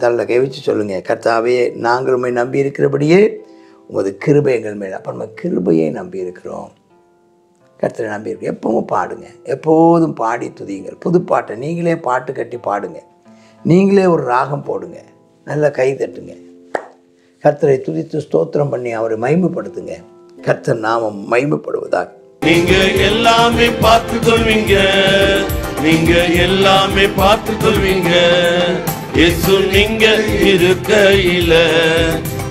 தள்ள கை வச்சு சொல்லுங்கள், கர்த்தாவே நாங்கள் உம்மை நம்பி இருக்கிறபடியே உமது கிருபை எங்கள் மேலே. அப்போ நம்ம கிருபையை நம்பி இருக்கிறோம், கர்த்தரை நம்பி இருக்கோம். எப்பவும் பாடுங்க, எப்போதும் பாடி துதியுங்கள். புது பாட்டை நீங்களே பாட்டு கட்டி பாடுங்க, நீங்களே ஒரு ராகம் போடுங்க, நல்லா கை தட்டுங்க, கர்த்தரை துதித்து ஸ்தோத்திரம் பண்ணி அவரை மகிமைப்படுத்துங்க. கர்த்தர் நாமம் மகிமைப்படுவதாக. நீங்க எல்லாமே பார்த்து கொள்வீங்க, நீங்க எல்லாமே பார்த்து கொள்வீங்க. இயேசு நீங்க இருக்கையில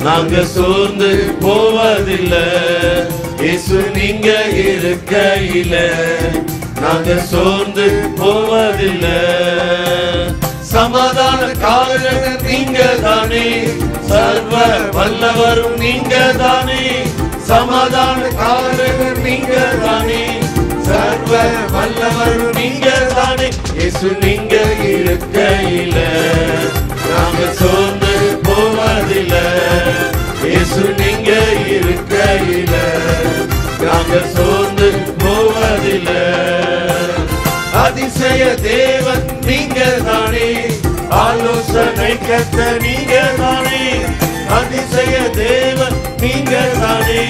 நாங்க சோர்ந்து போவதில்லை. இயேசு நீங்க இருக்கையில நாங்க சோர்ந்து போவதில்லை. சமாதான காரணம் நீங்க தானே, சர்வ வல்லவரும் நீங்க தானே. சமாதான காரணம் நீங்க தானே, சர்வ வல்லவரும் நீங்க தானே. இயேசு நீங்க இருக்கையில நாங்க சோர்ந்து போவதில்லை. இயேசு நீங்க இருக்கையில நாங்க சோர்ந்து போவதில்லை. அதிசய தேவன் நீங்க தானே, ஆலோசனை கர்த்தர் நீங்க தானே. அதிசய தேவன் நீங்க தானே,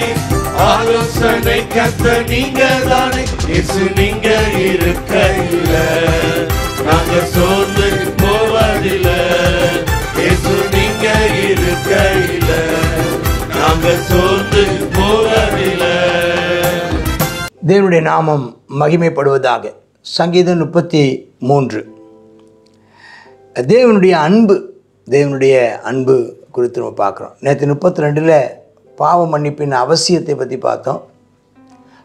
ஆலோசனை கர்த்தர் நீங்க தானே. இயேசு நீங்க இருக்கையில நாங்க சோர்ந்து போவதில்லை. இயேசு நீங்க இருக்கையில நாங்க சோர்ந்து போவதில்லை. தேவனுடைய நாமம் மகிமைப்படுவதாக. சங்கீதம் 33. தேவனுடைய அன்பு குறித்து நம்ம பார்க்குறோம். நேற்று 32 பாவ மன்னிப்பின் அவசியத்தை பற்றி பார்த்தோம்.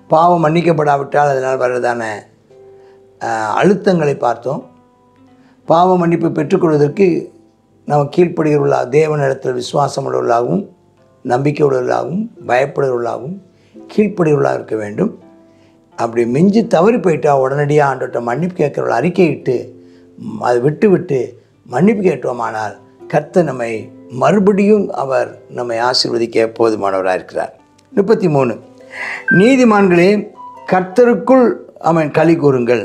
பாவம் மன்னிக்கப்படாவிட்டால் அதனால் வர்றதான அழுத்தங்களை பார்த்தோம். பாவ மன்னிப்பு பெற்றுக்கொள்வதற்கு நம்ம கீழ்ப்படுகிறவர்களாக, தேவனிடத்தில் விசுவாசம் உள்ளவர்களாகவும், நம்பிக்கை உள்ளவர்களாகவும், பயப்படுகிறவர்களாகவும், கீழ்ப்படுகிறவர்களாக இருக்க வேண்டும். அப்படி மிஞ்சி தவறி போயிட்டால் உடனடியாக ஆண்டவர்கிட்ட மன்னிப்பு கேட்குறவர்கள் அறிக்கையிட்டு அதை விட்டு மன்னிப்பு கேட்டோமானால் கர்த்தர் நம்மை மறுபடியும் அவர் நம்மை ஆசீர்வதிக்க போதுமானவராக இருக்கிறார். 33. நீதிமான்களே கர்த்தருக்குள் அவன் களி கூறுங்கள்,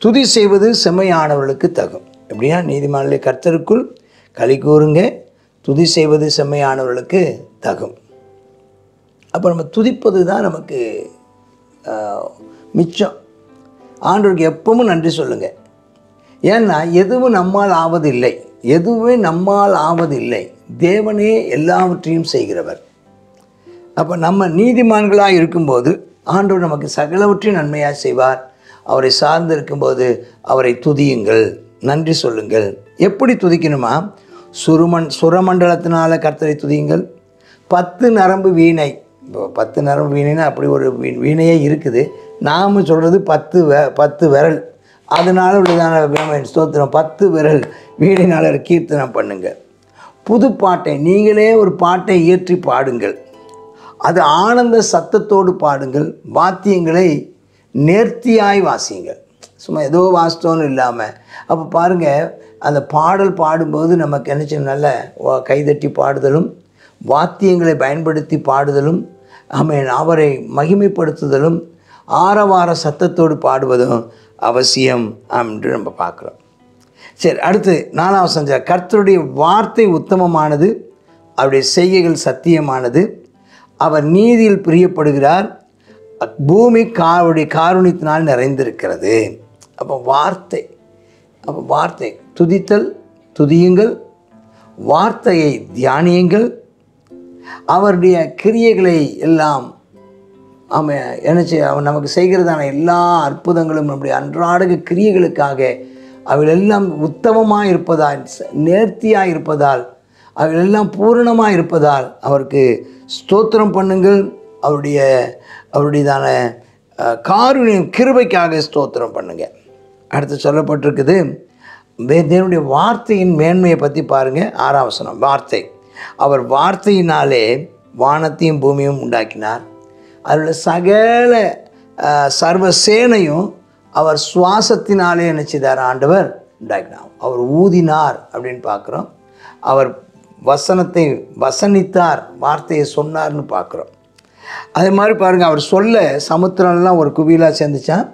துதி செய்வது செம்மையானவர்களுக்கு தகும். எப்படியா? நீதிமான்களே கர்த்தருக்குள் களி கூறுங்க, துதி செய்வது செம்மையானவர்களுக்கு தகும். அப்போ நம்ம துதிப்பது தான் நமக்கு மிச்சம். ஆண்டவருக்கு எப்பவும் நன்றி சொல்லுங்கள். ஏன்னா எதுவும் நம்மால் ஆவதில்லை, எதுவுமே நம்மால் ஆவதில்லை. தேவனே எல்லாவற்றையும் செய்கிறவர். அப்போ நம்ம நீதிமான்களாக இருக்கும்போது ஆண்டவர் நமக்கு சகலவற்றையும் நன்மையாக செய்வார். அவரை சார்ந்து இருக்கும்போது அவரை துதியுங்கள், நன்றி சொல்லுங்கள். எப்படி துதிக்கணுமா? சுரமண்டலத்தினால கர்த்தரை துதியுங்கள். 10 நரம்பு வீணை. இப்போ 10 நரம்பு வீணைன்னா அப்படி ஒரு வீணையே இருக்குது. நாம் சொல்கிறது 10 விரல். அதனால் உள்ளதான ஸ்தோத்திரம் 10 விரல் வீணையினால் கீர்த்தனம் பண்ணுங்கள். புது பாட்டை நீங்களே ஒரு பாட்டை இயற்றி பாடுங்கள். அது ஆனந்த சத்தத்தோடு பாடுங்கள். வாத்தியங்களை நேர்த்தியாய் வாசியுங்கள். சும்மா ஏதோ வாசித்தோன்னு இல்லாமல். அப்போ பாருங்கள், அந்த பாடல் பாடும்போது நமக்கு என்ன செய்யணும்? நல்ல கைதட்டி பாடுதலும், வாத்தியங்களை பயன்படுத்தி பாடுதலும், அவரை மகிமைப்படுத்துதலும், ஆரவார சத்தத்தோடு பாடுவதும் அவசியம் என்று நம்ம பார்க்குறோம். சரி, அடுத்து 4வது சஞ்சம். கர்த்தருடைய வார்த்தை உத்தமமானது, அவருடைய செய்கைகள் சத்தியமானது, அவர் நீதியில் பிரியப்படுகிறார், பூமி அவருடைய காருண்யத்தினால் நிறைந்திருக்கிறது. அப்போ வார்த்தை துதித்தல், துதியுங்கள், வார்த்தையை தியானியுங்கள், அவருடைய கிரியைகளை எல்லாம் அவன் நமக்கு செய்கிறதான எல்லா அற்புதங்களும் நம்முடைய அன்றாட கிரியைகளுக்காக அவைகளெல்லாம் உத்தமமாக இருப்பதால், நேர்த்தியாக இருப்பதால், அவைகளெல்லாம் பூரணமாக இருப்பதால் அவருக்கு ஸ்தோத்திரம் பண்ணுங்கள். அவருடையதான காருண்யம் கிருபைக்காக ஸ்தோத்திரம் பண்ணுங்க. அடுத்து சொல்லப்பட்டிருக்குது தேவனுடைய வார்த்தையின் மேன்மையை பற்றி பாருங்கள். 6ஆம் வசனம். வார்த்தை. அவர் வார்த்தையினாலே வானத்தையும் பூமியும் உண்டாக்கினார். அதில் சகல சர்வசேனையும் அவர் சுவாசத்தினாலே என்ன செய்தார்? ஆண்டவர் உண்டாக்கினார். அவர் ஊதினார் அப்படின்னு பார்க்குறோம். அவர் வசனித்தார், வார்த்தையை சொன்னார்னு பார்க்குறோம். அதே மாதிரி பாருங்கள், அவர் சொல்ல சமுத்திரம்லாம் ஒரு குவியலாக சேர்ந்துச்சான்.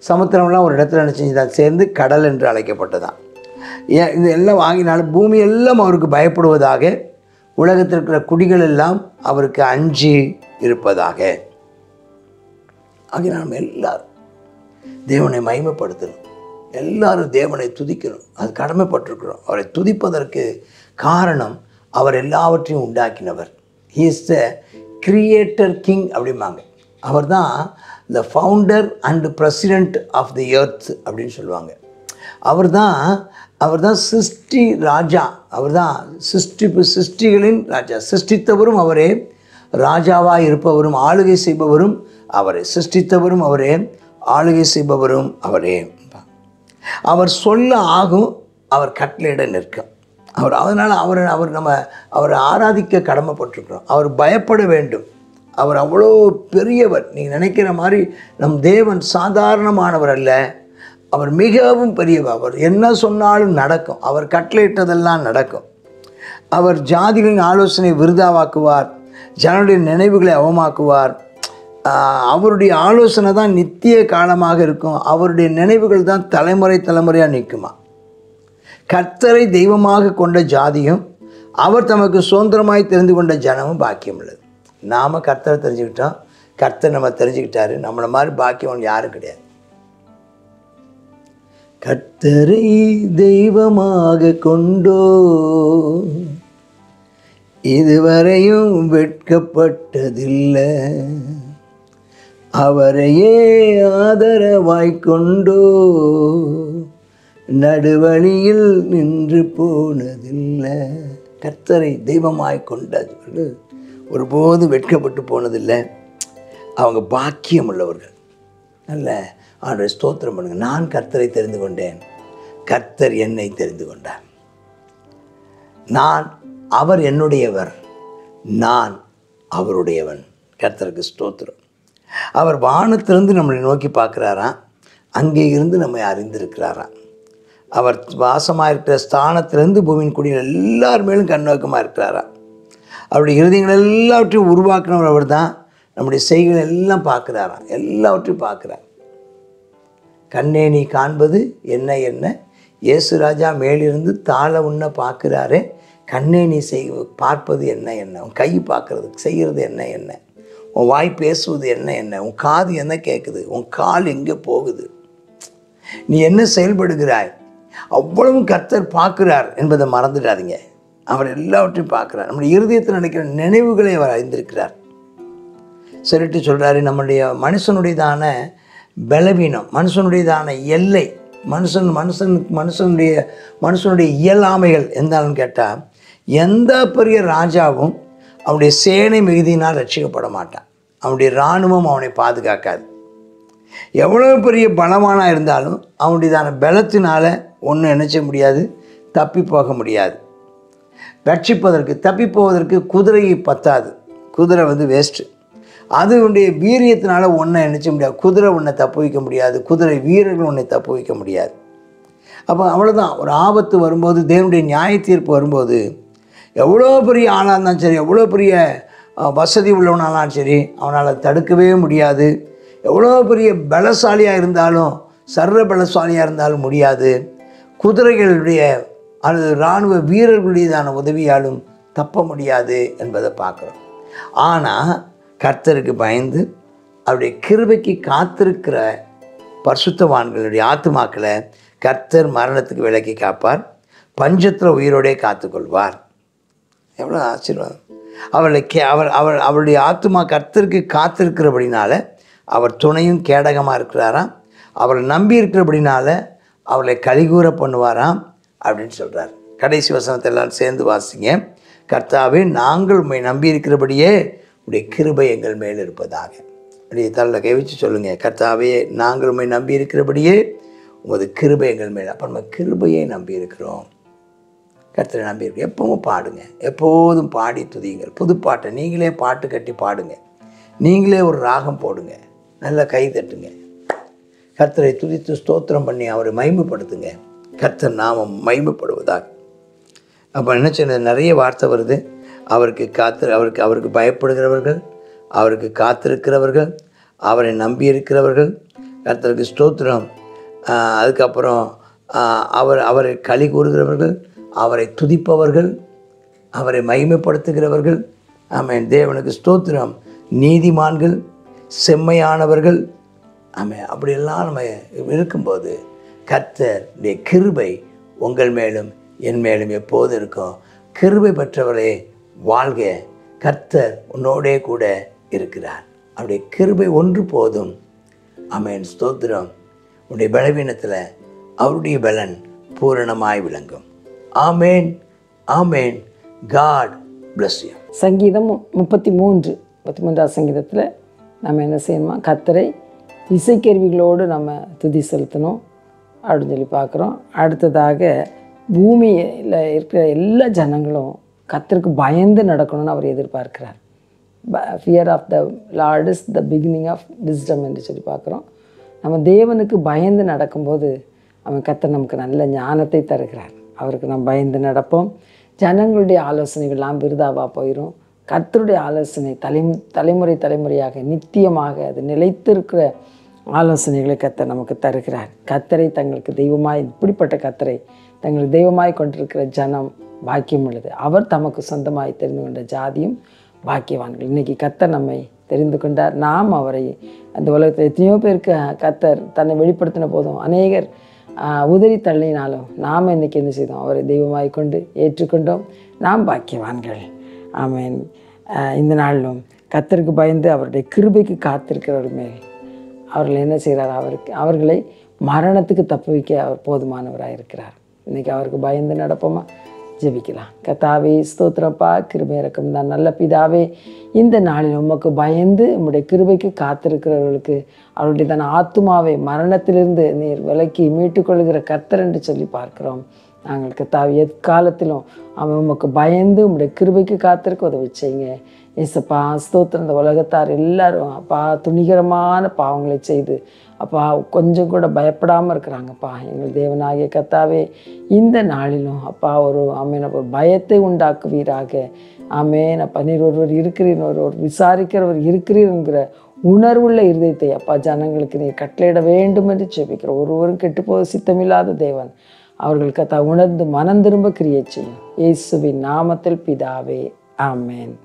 சமுத்திரம்லாம் ஒரு இடத்துல என்ன செஞ்சுதான்? சேர்ந்து கடல் என்று அழைக்கப்பட்டதான். இது எல்லாம் வாங்கினாலும் பூமி எல்லாம் அவருக்கு பயப்படுவதாக, உலகத்தில் இருக்கிற குடிகள் எல்லாம் அவருக்கு அஞ்சி இருப்பதாக. ஆகிய நாம் எல்லாரும் தேவனை மகிமைப்படுத்தணும், எல்லாரும் தேவனை துதிக்கணும். அது கடமைப்பட்டிருக்கிறோம். அவரை துதிப்பதற்கு காரணம் அவர் எல்லாவற்றையும் உண்டாக்கினவர். He is the creator king அப்படிம்பாங்க. அவர் தான் the founder and president of the earth அப்படின்னு சொல்லுவாங்க. அவர் தான் சிருஷ்டி ராஜா. அவர் தான் சிருஷ்டிகளின் ராஜா. சிருஷ்டித்தவரும் அவரே, ராஜாவாக இருப்பவரும் ஆளுகை செய்பவரும் அவரே. சிருஷ்டித்தவரும் அவரே, ஆளுகை செய்பவரும் அவரே. அவர் சொல்ல ஆகும், அவர் கட்டளையிட நிற்கும். அதனால் அவரை ஆராதிக்க கடமைப்பட்டிருக்கிறோம். அவர் பயப்பட வேண்டும். அவர் அவ்வளோ பெரியவர். நீங்கள் நினைக்கிற மாதிரி நம் தேவன் சாதாரணமானவர் அல்ல. அவர் மிகவும் பெரியவர். அவர் என்ன சொன்னாலும் நடக்கும். அவர் கட்டளையிட்டதெல்லாம் நடக்கும். அவர் ஜாதிகளின் ஆலோசனை விருதாவாக்குவார், ஜனங்களுடைய நினைவுகளை அவமாக்குவார். அவருடைய ஆலோசனை தான் நித்திய காலமாக இருக்கும். அவருடைய நினைவுகள் தான் தலைமுறையாக நிற்குமா. கர்த்தரை தெய்வமாக கொண்ட ஜாதியும் அவர் தமக்கு சுதந்திரமாய் தெரிந்து கொண்ட ஜனமும் பாக்கியம் உள்ளது. நாம் கர்த்தரை தெரிஞ்சுக்கிட்டோம், கர்த்தர் நம்ம தெரிஞ்சுக்கிட்டாரு. நம்மளை மாதிரி பாக்கியம் யாரும் கிடையாது. கர்த்தரை தெய்வமாக கொண்டோ இதுவரையும் வெட்கப்பட்டதில்லை, அவரையே ஆதரவாய் கொண்டோ நடுவழியில் நின்று போனதில்லை. கர்த்தரை தெய்வமாய் கொண்டவர்கள் ஒருபோது வெட்கப்பட்டு போனதில்லை. அவங்க பாக்கியம் உள்ளவர்கள். நல்ல ஆண்டவரை ஸ்தோத்திரம் பண்ணுங்க. நான் கர்த்தரை தெரிந்து கொண்டேன், கர்த்தர் என்னை தெரிந்து கொண்டார். அவர் என்னுடையவர், நான் அவருடையவன். கர்த்தருக்கு ஸ்தோத்திரம். அவர் வானத்திலிருந்து நம்மளை நோக்கி பார்க்குறாராம், அங்கே இருந்து நம்மை அறிந்திருக்கிறாராம். அவர் வாசமாக இருக்கிற ஸ்தானத்திலிருந்து பூமியின் குடியில் எல்லார் மேலும் கண்ணோக்கமாக இருக்கிறாராம். அவருடைய இருதயங்கள் எல்லாவற்றையும் உருவாக்குனவர் அவர் தான். நம்முடைய செய்களை எல்லாம் பார்க்குறாராம், எல்லாவற்றையும் பார்க்குறார். கண்ணே நீ காண்பது என்ன என்ன, இயேசு ராஜா மேலிருந்து தாழ உன்னை பார்க்குறாரே. கண்ணே நீ பார்ப்பது என்ன என்ன, உன் கை பார்க்குறது செய்கிறது என்ன என்ன, உன் வாய் பேசுவது என்ன என்ன, உன் காது என்ன கேட்குது, உன் கால் எங்கே போகுது, நீ என்ன செயல்படுகிறாய், அவ்வளவும் கர்த்தர் பார்க்குறார் என்பதை மறந்துடாதீங்க. அவர் எல்லாவற்றையும் பார்க்குறார். நம்முடைய இருதயத்தில் நினைக்கிற நினைவுகளை அவர் அறிந்திருக்கிறார். சொல்லிட்டு சொல்கிறாரு, நம்முடைய மனுஷனுடையதான பலவீனம், மனுஷனுடையதான எல்லை, மனுஷனுடைய இயலாமைகள் எந்தாலும் கேட்டால், எந்த பெரிய ராஜாவும் அவனுடைய சேனை மிகுதியினால் ரட்சிக்கப்பட மாட்டான். அவனுடைய இராணுவம் அவனை பாதுகாக்காது. எவ்வளோ பெரிய பலமானாக இருந்தாலும் அவனுடையதான பலத்தினால் ஒன்றும் நினைச்ச முடியாது, தப்பி போக முடியாது. தப்பி போவதற்கு குதிரையை பத்தாது. குதிரை வேஸ்ட்டு. அதனுடைய வீரியத்தினால ஒன்றை நினைச்ச முடியாது. குதிரை ஒன்றை தப்பு வைக்க முடியாது, குதிரை வீரர்கள் ஒன்றை தப்பு வைக்க முடியாது. அப்போ அவ்வளோதான். ஒரு ஆபத்து வரும்போது, தேவனுடைய நியாய தீர்ப்பு வரும்போது, எவ்வளோ பெரிய ஆளாக இருந்தாலும் சரி, எவ்வளோ பெரிய வசதி உள்ளவனாலும் சரி, அவனால் தடுக்கவே முடியாது. எவ்வளோ பெரிய பலசாலியாக இருந்தாலும், சர்வ பலசாலியாக இருந்தாலும் முடியாது. குதிரைகளுடைய அல்லது இராணுவ வீரர்களுடையதான உதவியாலும் தப்ப முடியாது என்பதை பார்க்குறோம். ஆனால் கர்த்தருக்கு பயந்து அவருடைய கிருபைக்கு காத்திருக்கிற பரிசுத்தவான்களுடைய ஆத்துமாக்களை கர்த்தர் மரணத்துக்கு விலக்கி காப்பார், பஞ்சத்தில் உயிரோடே காத்துக்கொள்வார். எவ்வளோ ஆசீர்வாதம்! அவருடைய ஆத்துமா கர்த்தருக்கு காத்திருக்கிறபடினால அவர் துணையும் கேடகமாக இருக்கிறாராம். அவரை நம்பி இருக்கிறபடினால அவளை கலிகூற பண்ணுவாராம் அப்படின்னு சொல்கிறார். கடைசி வசனத்தை எல்லாம் சேர்ந்து வாசிங்க. கர்த்தாவே, நாங்கள் உம்மை நம்பி இருக்கிறபடியே உடைய கிருபை எங்கள் மேல் இருப்பதாக. அப்படியே தள்ள கை வச்சு சொல்லுங்கள், கர்த்தாவே, நாங்கள் உம்மை நம்பி இருக்கிறபடியே உமது கிருபை எங்கள் மேல். அப்போ நம்ம கிருபையை நம்பி இருக்கிறோம், கர்த்தரை நம்பி இருக்கோம். எப்பவும் பாடுங்க, எப்போதும் பாடி துதியுங்கள். புதுப்பாட்டை நீங்களே பாட்டு கட்டி பாடுங்க, நீங்களே ஒரு ராகம் போடுங்க, நல்லா கை தட்டுங்க, கர்த்தரை துதித்து ஸ்தோத்திரம் பண்ணி அவரை மகிமைப்படுத்துங்க. கர்த்தர் நாமம் மகிமைப்படுவதாக. அப்போ என்ன சொன்ன, நிறைய வார்த்தை வருது. அவருக்கு பயப்படுகிறவர்கள், அவருக்கு காத்திருக்கிறவர்கள், அவரை நம்பி இருக்கிறவர்கள், கர்த்தருக்கு ஸ்தோத்திரம். அதுக்கப்புறம் அவரை களி கூறுகிறவர்கள், அவரை துதிப்பவர்கள், அவரை மகிமைப்படுத்துகிறவர்கள். ஆமென். தேவனுக்கு ஸ்தோத்திரம். நீதிமான்கள், செம்மையானவர்கள். ஆமென். அப்படியெல்லாம் நம்ம இருக்கும்போது கர்த்தருடைய கிருபை உங்கள் மேலும் என் மேலும் எப்போது இருக்கும். கிருபை பெற்றவரே வாழ்க, கர்த்தர் உன்னோடே கூட இருக்கிறார். அவருடைய கிருபை ஒன்று போதும். ஆமென். ஸ்தோத்திரம். உன்னுடைய பலவீனத்தில் அவருடைய பலன் பூரணமாய் விளங்கும். ஆமேன், ஆமேன். God bless you. சங்கீதம் 33 சங்கீதத்தில் நம்ம என்ன செய்யணுமா, கர்த்தரை இசைக்கருவிகளோடு நம்ம துதி செலுத்தணும் அப்படின்னு சொல்லி பார்க்குறோம். அடுத்ததாக பூமியில் இருக்கிற எல்லா ஜனங்களும் கர்த்தருக்கு பயந்து நடக்கணும்னு அவர் எதிர்பார்க்கிறார். Fear of the lord is the beginning of wisdom என்று சொல்லி பார்க்குறோம். நம்ம தேவனுக்கு பயந்து நடக்கும்போது அவன் கர்த்தர் நமக்கு நல்ல ஞானத்தை தருகிறார். அவருக்கு நம்ம பயந்து நடப்போம். ஜனங்களுடைய ஆலோசனைகள்லாம் விருதாவாக போயிடும். கர்த்தருடைய ஆலோசனை தலைமுறையாக நித்தியமாக அது நிலைத்திருக்கிற ஆலோசனைகளை கர்த்தர் நமக்கு தருகிறார். கர்த்தரை தங்களுக்கு தெய்வமாய், இப்படிப்பட்ட கர்த்தரை தங்களுக்கு தெய்வமாய் கொண்டிருக்கிற ஜனம் பாக்கியம் உள்ளது. அவர் தமக்கு சொந்தமாய் தெரிந்து கொண்ட ஜாதியும் பாக்கியவான்கள். இன்றைக்கி கர்த்தர் நம்மை தெரிந்து கொண்டார். நாம் அவரை அந்த உலகத்தில் எத்தனையோ பேருக்கு கர்த்தர் தன்னை வெளிப்படுத்தின போதும் அநேகர் உதறி தள்ளினாலும் நாம் இன்றைக்கி என்ன செய்தோம், அவரை தெய்வமாய் கொண்டு ஏற்றுக்கொண்டோம். நாம் பாக்கியவான்கள். ஆமென். இந்த நாளிலும் கர்த்தருக்கு பயந்து அவருடைய கிருபைக்கு காத்திருக்கிறவர் மேல் அவர்கள் என்ன செய்கிறார், அவர்களை மரணத்துக்கு தப்பு வைக்க அவர் போதுமானவராக இருக்கிறார். இன்றைக்கி அவருக்கு பயந்து நடப்போமா? ஜெபிக்கலாம். கர்த்தாவே ஸ்தோத்திரப்பா, கிருபை இரக்கம் தான் நல்ல பிதாவே, இந்த நாளில் உமக்கு பயந்து உம்முடைய கிருபைக்கு காத்திருக்கிறவர்களுக்கு அவருடைய தன் ஆத்துமாவை மரணத்திலிருந்து நீர் விலக்கி மீட்டுக்கொள்கிற கர்த்தர் என்று சொல்லி பார்க்கிறோம். நாங்கள் கர்த்தாவே எக்காலத்திலும் அவன் உமக்கு பயந்து உம்முடைய கிருபைக்கு காத்திருக்க உதவி செய்யுங்க. ஏசப்பா ஸ்தோத்திரம். இந்த உலகத்தார் எல்லாரும் அப்பா துணிகரமான பாவங்களை செய்து அப்பா கொஞ்சம் கூட பயப்படாமல் இருக்கிறாங்கப்பா. எங்கள் தேவனாகிய கர்த்தாவே, இந்த நாளிலும் அப்பா ஒரு பயத்தை உண்டாக்குவீராக. ஆமென். அப்பா நீர் ஒருவர் இருக்கிறீர், ஒருவர் விசாரிக்கிறவர் இருக்கிறீர் என்கிற உணர்வுள்ள இருதயத்தை அப்பா ஜனங்களுக்கு நீர் கட்டளையிட வேண்டும் என்று ஜெபிக்கிறோம். ஒருவரும் கெட்டுப்போது சித்தமில்லாத தேவன் அவர்கள் கர்த்தா உணர்ந்து மனம் திரும்ப கிரியை செய்யும். இயேசுவின் நாமத்தில் பிதாவே. ஆமென்.